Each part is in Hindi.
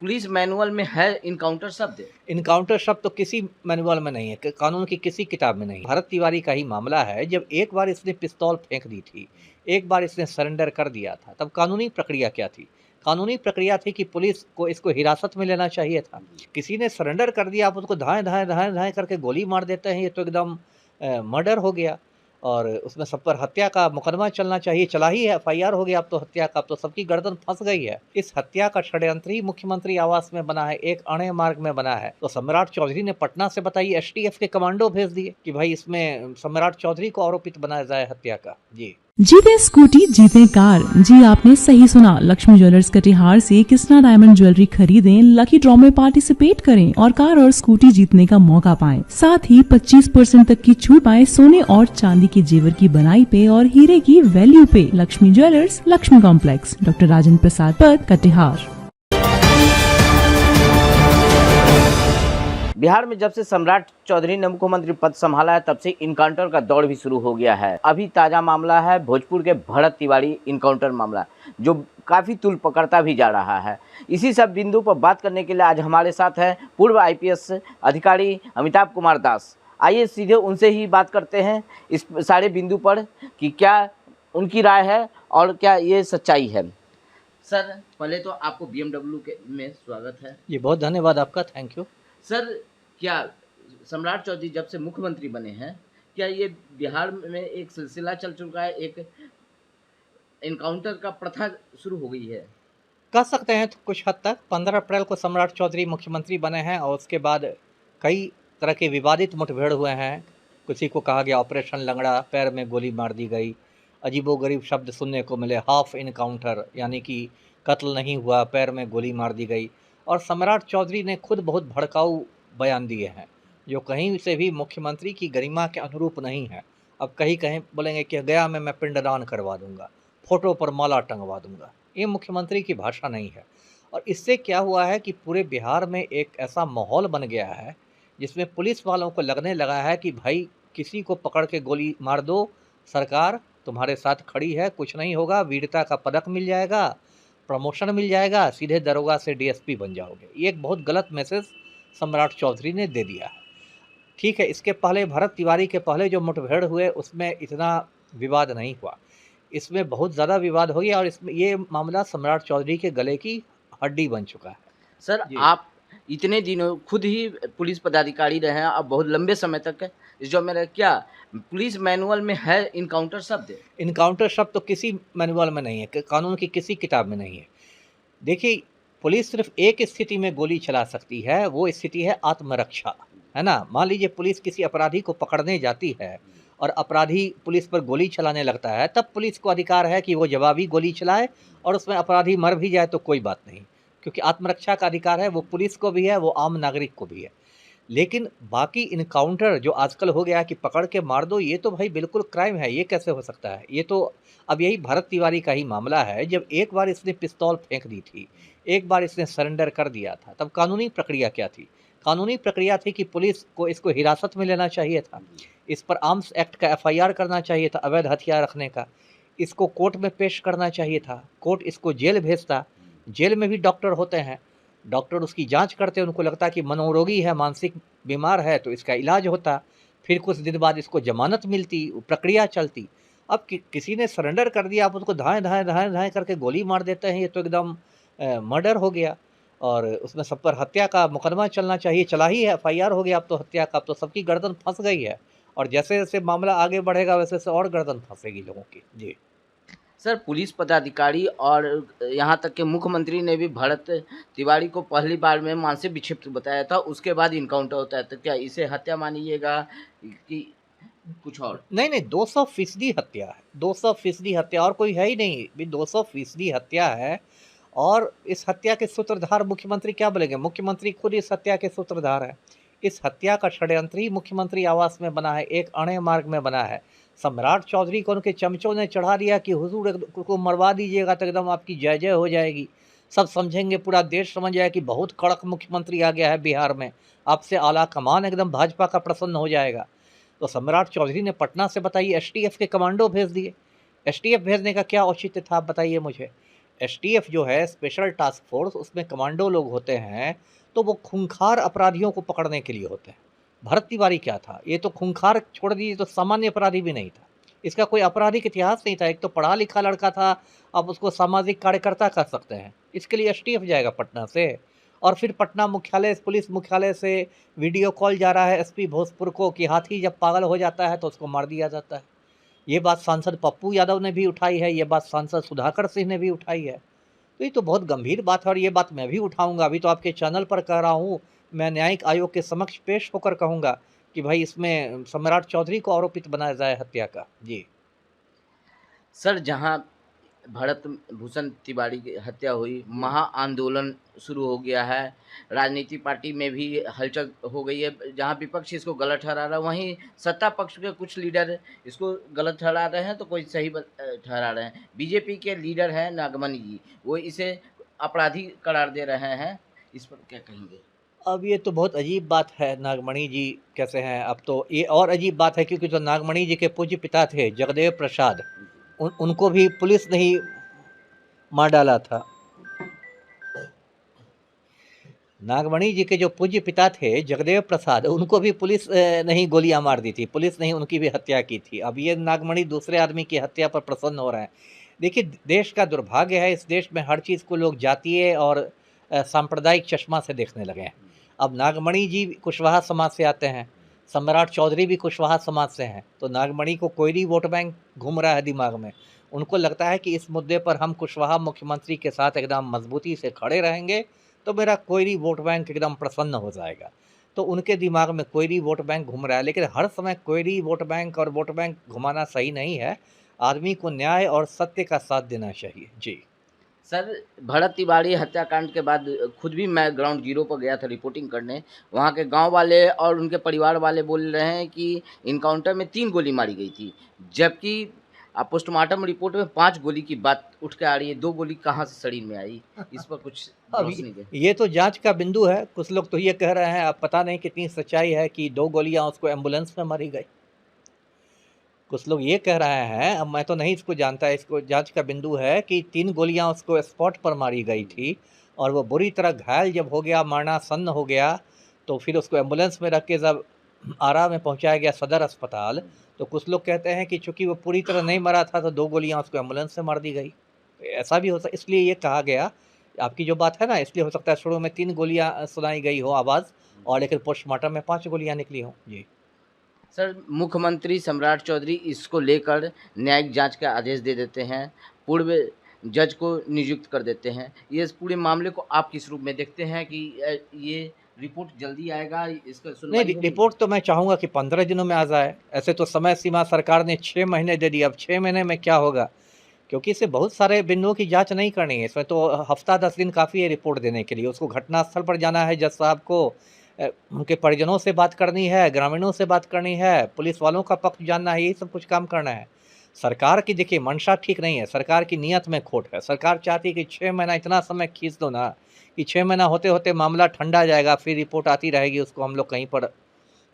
पुलिस मैनुअल में है इनकाउंटर शब्द? इनकाउंटर शब्द तो किसी मैनुअल में नहीं है, कानून की किसी किताब में नहीं है। भरत तिवारी का ही मामला है। जब एक बार इसने पिस्तौल फेंक दी थी, एक बार इसने सरेंडर कर दिया था, तब कानूनी प्रक्रिया क्या थी? कानूनी प्रक्रिया थी कि पुलिस को इसको हिरासत में लेना चाहिए था। किसी ने सरेंडर कर दिया, आप उसको धाएँ धाएँ धाएँ धाएँ करके गोली मार देते हैं, ये तो एकदम मर्डर हो गया। और उसमें सब पर हत्या का मुकदमा चलना चाहिए, चला ही है, एफआईआर हो गया अब तो हत्या का, अब तो सबकी गर्दन फंस गई है। इस हत्या का षड्यंत्र ही मुख्यमंत्री आवास में बना है, एक अणे मार्ग में बना है। तो सम्राट चौधरी ने पटना से बताइए एसटीएफ के कमांडो भेज दिए कि भाई इसमें सम्राट चौधरी को आरोपित बनाया जाए हत्या का। जी जीते स्कूटी जीते कार। जी आपने सही सुना। लक्ष्मी ज्वेलर्स कटिहार से कृष्णा डायमंड ज्वेलरी खरीदें, लकी ड्रॉ में पार्टिसिपेट करें और कार और स्कूटी जीतने का मौका पाएं। साथ ही 25% तक की छूट पाएं सोने और चांदी के जेवर की बनाई पे और हीरे की वैल्यू पे। Lakshmi jewellers, Lakshmi complex, doctor Rajendra Prasad पथ, कटिहार। बिहार में जब से सम्राट चौधरी ने मुख्यमंत्री पद संभाला है, तब से इनकाउंटर का दौर भी शुरू हो गया है। अभी ताज़ा मामला है भोजपुर के भरत तिवारी इनकाउंटर मामला, जो काफ़ी तूल पकड़ता भी जा रहा है। इसी सब बिंदु पर बात करने के लिए आज हमारे साथ हैं पूर्व आईपीएस अधिकारी अमिताभ कुमार दास। आइए सीधे उनसे ही बात करते हैं इस सारे बिंदु पर कि क्या उनकी राय है और क्या ये सच्चाई है। सर, पहले तो आपको BMW के में स्वागत है। जी बहुत धन्यवाद आपका, थैंक यू। सर, क्या सम्राट चौधरी जब से मुख्यमंत्री बने हैं, क्या ये बिहार में एक सिलसिला चल चुका है, एक एनकाउंटर का प्रथा शुरू हो गई है? कह सकते हैं तो कुछ हद तक। 15 अप्रैल को सम्राट चौधरी मुख्यमंत्री बने हैं और उसके बाद कई तरह के विवादित मुठभेड़ हुए हैं। किसी को कहा गया ऑपरेशन लंगड़ा, पैर में गोली मार दी गई, अजीबोगरीब शब्द सुनने को मिले, हाफ इनकाउंटर, यानी कि कत्ल नहीं हुआ, पैर में गोली मार दी गई। और सम्राट चौधरी ने खुद बहुत भड़काऊ बयान दिए हैं, जो कहीं से भी मुख्यमंत्री की गरिमा के अनुरूप नहीं है। अब कहीं कहीं बोलेंगे कि गया में मैं पिंडदान करवा दूंगा, फोटो पर माला टंगवा दूंगा। ये मुख्यमंत्री की भाषा नहीं है। और इससे क्या हुआ है कि पूरे बिहार में एक ऐसा माहौल बन गया है जिसमें पुलिस वालों को लगने लगा है कि भाई किसी को पकड़ के गोली मार दो, सरकार तुम्हारे साथ खड़ी है, कुछ नहीं होगा, वीरता का पदक मिल जाएगा, प्रमोशन मिल जाएगा, सीधे दरोगा से डीएसपी बन जाओगे। ये एक बहुत गलत मैसेज सम्राट चौधरी ने दे दिया है। ठीक है, इसके पहले भरत तिवारी के पहले जो मुठभेड़ हुए उसमें इतना विवाद नहीं हुआ, इसमें बहुत ज़्यादा विवाद हो गया और इसमें ये मामला सम्राट चौधरी के गले की हड्डी बन चुका है। सर, आप इतने दिनों खुद ही पुलिस पदाधिकारी रहे हैं, अब बहुत लंबे समय तक इस जॉब में रहे, क्या पुलिस मैनुअल में है इनकाउंटर शब्द? इनकाउंटर शब्द तो किसी मैनुअल में नहीं है, कानून की किसी किताब में नहीं है। देखिए, पुलिस सिर्फ एक स्थिति में गोली चला सकती है, वो स्थिति है आत्मरक्षा, है ना। मान लीजिए पुलिस किसी अपराधी को पकड़ने जाती है और अपराधी पुलिस पर गोली चलाने लगता है, तब पुलिस को अधिकार है कि वो जवाबी गोली चलाए और उसमें अपराधी मर भी जाए तो कोई बात नहीं, क्योंकि आत्मरक्षा का अधिकार है, वो पुलिस को भी है, वो आम नागरिक को भी है। लेकिन बाकी इनकाउंटर जो आजकल हो गया कि पकड़ के मार दो, ये तो भाई बिल्कुल क्राइम है। ये कैसे हो सकता है? ये तो अब यही भरत तिवारी का ही मामला है। जब एक बार इसने पिस्तौल फेंक दी थी, एक बार इसने सरेंडर कर दिया था, तब कानूनी प्रक्रिया क्या थी? कानूनी प्रक्रिया थी कि पुलिस को इसको हिरासत में लेना चाहिए था, इस पर आर्म्स एक्ट का एफआईआर करना चाहिए था, अवैध हथियार रखने का, इसको कोर्ट में पेश करना चाहिए था, कोर्ट इसको जेल भेजता। जेल में भी डॉक्टर होते हैं, डॉक्टर उसकी जांच करते, उनको लगता कि मनोरोगी है, मानसिक बीमार है, तो इसका इलाज होता। फिर कुछ दिन बाद इसको जमानत मिलती, प्रक्रिया चलती। अब किसी ने सरेंडर कर दिया, आप उसको धाएँ धाएँ धाएँ धाएँ करके गोली मार देते हैं, ये तो एकदम मर्डर हो गया। और उसमें सब पर हत्या का मुकदमा चलना चाहिए, चला ही है, एफआईआर हो गया अब तो हत्या का, अब तो सबकी गर्दन फंस गई है। और जैसे जैसे मामला आगे बढ़ेगा वैसे वैसे और गर्दन फंसेगी लोगों की। जी सर, पुलिस पदाधिकारी और यहाँ तक कि मुख्यमंत्री ने भी भरत तिवारी को पहली बार में मानसिक विक्षिप्त बताया था, उसके बाद इनकाउंटर होता है, तो क्या इसे हत्या मानिएगा कि कुछ और? नहीं नहीं, 200% हत्या है, 200% हत्या, और कोई है ही नहीं भी, 200% हत्या है। और इस हत्या के सूत्रधार मुख्यमंत्री क्या बोलेंगे? मुख्यमंत्री खुद इस हत्या के सूत्रधार है। इस हत्या का षड्यंत्र ही मुख्यमंत्री आवास में बना है, एक अणे मार्ग में बना है। सम्राट चौधरी को उनके चमचों ने चढ़ा दिया कि हुजूर को मरवा दीजिएगा तो एकदम आपकी जय जय हो जाएगी, सब समझेंगे, पूरा देश समझ जाए कि बहुत कड़क मुख्यमंत्री आ गया है बिहार में, आपसे आला कमान एकदम भाजपा का प्रसन्न हो जाएगा। तो सम्राट चौधरी ने पटना से बताइए एसटीएफ के कमांडो भेज दिए। एसटीएफ भेजने का क्या औचित्य था, आप बताइए मुझे। एसटीएफ जो है स्पेशल टास्क फोर्स, उसमें कमांडो लोग होते हैं, तो वो खूंखार अपराधियों को पकड़ने के लिए होते हैं। भरत तिवारी क्या था, ये तो खूंखार छोड़ दीजिए तो सामान्य अपराधी भी नहीं था, इसका कोई आपराधिक इतिहास नहीं था। एक तो पढ़ा लिखा लड़का था, अब उसको सामाजिक कार्यकर्ता कर सकते हैं। इसके लिए एसटीएफ जाएगा पटना से, और फिर पटना मुख्यालय, पुलिस मुख्यालय से वीडियो कॉल जा रहा है एसपी भोजपुर को कि हाथी जब पागल हो जाता है तो उसको मार दिया जाता है। ये बात सांसद पप्पू यादव ने भी उठाई है, ये बात सांसद सुधाकर सिंह ने भी उठाई है। तो ये तो बहुत गंभीर बात है, और ये बात मैं भी उठाऊंगा। अभी तो आपके चैनल पर कह रहा हूँ, मैं न्यायिक आयोग के समक्ष पेश होकर कहूँगा कि भाई इसमें सम्राट चौधरी को आरोपित बनाया जाए हत्या का। जी सर, जहां भरत भूषण तिवारी की हत्या हुई, महा आंदोलन शुरू हो गया है, राजनीति पार्टी में भी हलचल हो गई है। जहां विपक्ष इसको गलत ठहरा रहा है, वहीं सत्ता पक्ष के कुछ लीडर इसको गलत ठहरा रहे हैं तो कोई सही ठहरा रहे हैं। बीजेपी के लीडर हैं नागमणि जी, वो इसे अपराधी करार दे रहे हैं, इस पर क्या कहेंगे? अब ये तो बहुत अजीब बात है, नागमणि जी कैसे हैं। अब तो ये और अजीब बात है, क्योंकि जो नागमणि जी के पूज्य पिता थे जगदेव प्रसाद, उनको भी पुलिस ने ही मार डाला था। नागमणि जी के जो पूज्य पिता थे जगदेव प्रसाद, उनको भी पुलिस ने ही गोलियां मार दी थी, पुलिस ने ही उनकी भी हत्या की थी। अब ये नागमणि दूसरे आदमी की हत्या पर प्रसन्न हो रहे हैं। देखिए, देश का दुर्भाग्य है, इस देश में हर चीज़ को लोग जातीय और सांप्रदायिक चश्मा से देखने लगे हैं। अब नागमणि जी कुशवाहा समाज से आते हैं, सम्राट चौधरी भी कुशवाहा समाज से हैं, तो नागमणि को कोयरी वोट बैंक घूम रहा है दिमाग में। उनको लगता है कि इस मुद्दे पर हम कुशवाहा मुख्यमंत्री के साथ एकदम मजबूती से खड़े रहेंगे तो मेरा कोयरी वोट बैंक एकदम प्रसन्न हो जाएगा। तो उनके दिमाग में कोयरी वोट बैंक घूम रहा है, लेकिन हर समय कोयरी वोट बैंक और वोट बैंक घुमाना सही नहीं है। आदमी को न्याय और सत्य का साथ देना चाहिए। जी सर, भरत तिवारी हत्याकांड के बाद खुद भी मैं ग्राउंड जीरो पर गया था रिपोर्टिंग करने। वहाँ के गांव वाले और उनके परिवार वाले बोल रहे हैं कि इनकाउंटर में 3 गोली मारी गई थी, जबकि पोस्टमार्टम रिपोर्ट में 5 गोली की बात उठ के आ रही है। 2 गोली कहाँ से शरीर में आई, इस पर कुछ रोशनी दे। ये तो जांच का बिंदु है। कुछ लोग तो ये कह रहे हैं, अब पता नहीं कितनी सच्चाई है, कि 2 गोलियां उसको एम्बुलेंस में मारी गई। कुछ लोग ये कह रहे हैं, अब मैं तो नहीं इसको जानता, इसको जांच का बिंदु है कि 3 गोलियां उसको स्पॉट पर मारी गई थी, और वो बुरी तरह घायल जब हो गया, मरणासन्न हो गया, तो फिर उसको एम्बुलेंस में रख के जब आरा में पहुंचाया गया सदर अस्पताल, तो कुछ लोग कहते हैं कि चूंकि वो पूरी तरह नहीं मरा था तो 2 गोलियां उसको एम्बुलेंस से मार दी गई। ऐसा भी हो सकता, इसलिए ये कहा गया, आपकी जो बात है ना, इसलिए हो सकता है शुरू में 3 गोलियां सुनाई गई हो आवाज़, और लेकिन पोस्टमार्टम में 5 गोलियां निकली हों। जी सर, मुख्यमंत्री सम्राट चौधरी इसको लेकर न्यायिक जांच का आदेश दे देते हैं, पूर्व जज को नियुक्त कर देते हैं। ये इस पूरे मामले को आप किस रूप में देखते हैं कि ये रिपोर्ट जल्दी आएगा, इसका सुनवाई नहीं, होगी? रिपोर्ट तो मैं चाहूँगा कि 15 दिनों में आ जाए। ऐसे तो समय सीमा सरकार ने 6 महीने दे दी, अब 6 महीने में क्या होगा, क्योंकि इसे बहुत सारे बिंदुओं की जांच नहीं करनी है। इसमें तो हफ्ता 10 दिन काफ़ी है रिपोर्ट देने के लिए। उसको घटनास्थल पर जाना है, जज साहब को उनके परिजनों से बात करनी है, ग्रामीणों से बात करनी है, पुलिस वालों का पक्ष जानना है, यही सब कुछ काम करना है। सरकार की देखिए मंशा ठीक नहीं है, सरकार की नीयत में खोट है। सरकार चाहती है कि 6 महीना इतना समय खींच दो ना कि 6 महीना होते होते मामला ठंडा जाएगा, फिर रिपोर्ट आती रहेगी, उसको हम लोग कहीं पर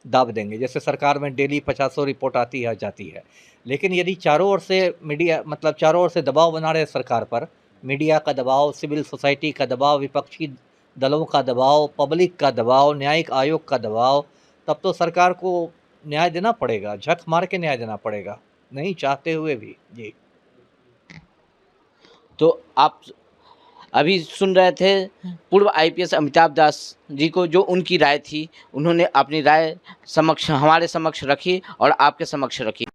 दाब देंगे। जैसे सरकार में डेली 50 रिपोर्ट आती है जाती है। लेकिन यदि चारों ओर से मीडिया, मतलब चारों ओर से दबाव बना रहे सरकार पर, मीडिया का दबाव, सिविल सोसाइटी का दबाव, विपक्षी दलों का दबाव, पब्लिक का दबाव, न्यायिक आयोग का दबाव, तब तो सरकार को न्याय देना पड़ेगा, झक मार के न्याय देना पड़ेगा, नहीं चाहते हुए भी। जी तो आप अभी सुन रहे थे पूर्व आईपीएस अमिताभ दास जी को, जो उनकी राय थी, उन्होंने अपनी राय हमारे समक्ष रखी और आपके समक्ष रखी।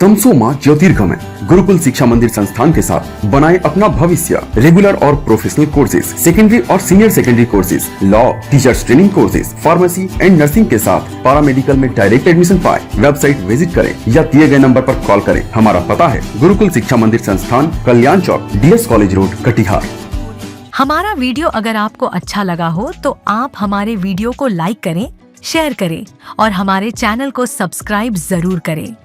तमसो ज्योतिर्गमय गुरुकुल शिक्षा मंदिर संस्थान के साथ बनाए अपना भविष्य। रेगुलर और प्रोफेशनल कोर्सेज, सेकेंडरी और senior secondary courses, law, teachers training courses, pharmacy and nursing के साथ पैरामेडिकल में डायरेक्ट एडमिशन पाए। वेबसाइट विजिट करें या दिए गए नंबर पर कॉल करें। हमारा पता है गुरुकुल शिक्षा मंदिर संस्थान, कल्याण चौक, DS कॉलेज रोड, कटिहार। हमारा वीडियो अगर आपको अच्छा लगा हो तो आप हमारे वीडियो को लाइक करें, शेयर करें और हमारे चैनल को सब्सक्राइब जरूर करें।